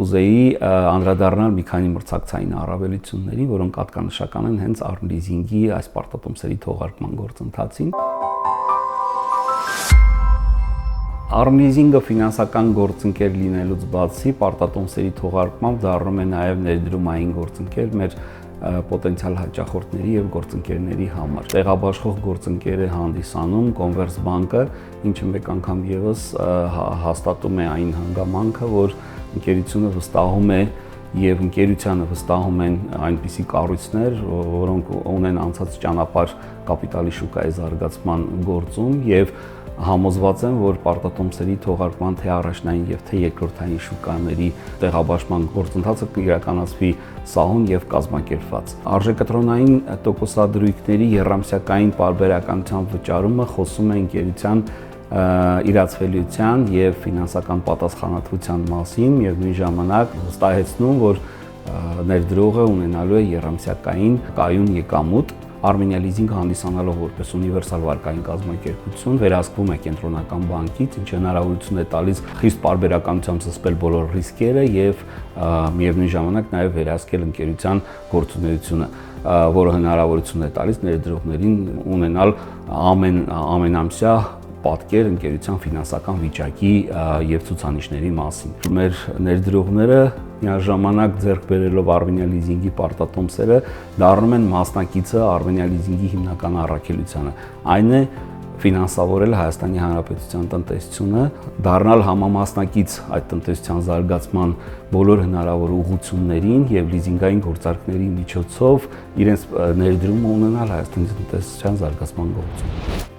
կուզեի անդրադառնալ մի քանի մրցակցային առավելությունների, որոնք հատկանշական են հենց ARM-Leasing-ի այս պարտատոմսերի թողարկման գործընթացին։ ARM-Leasing-ը ֆինանսական գործընկեր լինելուց բացի պարտատոմսերի թողարկմամբ դառնում է նաև ներդրումային գործընկեր մեր պոտենցիալ հաճախորդների եւ գործընկերների համար։ Տեղաբաշխող գործընկեր է հանդիսանում Conversbank-ը, ինչը մեկ անգամ եւս հաստատում է այն հանգամանքը, որ ընկերությունը վստահում է եւ ընկերությանը վստահում են այնպիսի կառույցներ, որոնք ունեն անցած ճանապարհ կապիտալի շուկայի զարգացման գործում եւ համոզված եմ, որ պարտատոմսերի թողարկման թե առաջնային եւ թե երկրորդային շուկաների տեղաբաշխման գործընթացը կիրականացվի սահուն եւ կազմակերպված։ Արժեքատրոնային տոկոսադրույքների եռամսյակային պարբերականության վճարումը խոսում է ընկերության իրացվելիության եւ ֆինանսական պատասխանատվության մասին եւ նույն ժամանակ վստահեցնում, որ ներդրողը ունենալու է եռամսյակային կայուն եկամուտ։ Armenia Leasing հանդիսանալով որպես ունիվերսալ վարկային կազմակերպություն վերահսկվում է կենտրոնական բանկից, ինչը հնարավորություն է տալիս խիստ պարբերականությամբ զսպել բոլոր ռիսկերը եւ միևնույն ժամանակ նաեւ վերահսկել ընկերության գործունեությունը, որը հնարավորություն է տալիս ներդրողներին ունենալ ամենամսյա պատկեր ընկերության ֆինանսական վիճակի եւ ցուցանիշների մասին։ Մեր ներդրողները միաժամանակ ձեռք բերելով Armenia Leasing-ի պարտատոմսերը դառնում են մասնակիցը Armenia Leasing-ի հիմնական առաքելությանը։ Այն է ֆինանսավորել Հայաստանի Հանրապետության տնտեսությունը, դառնալ համամասնակից այդ տնտեսության զարգացման բոլոր հնարավոր ուղղություններին եւ լիզինգային գործարքների միջոցով իրենց ներդրումը ունենալ Հայաստանի տնտեսության զարգացման գործում։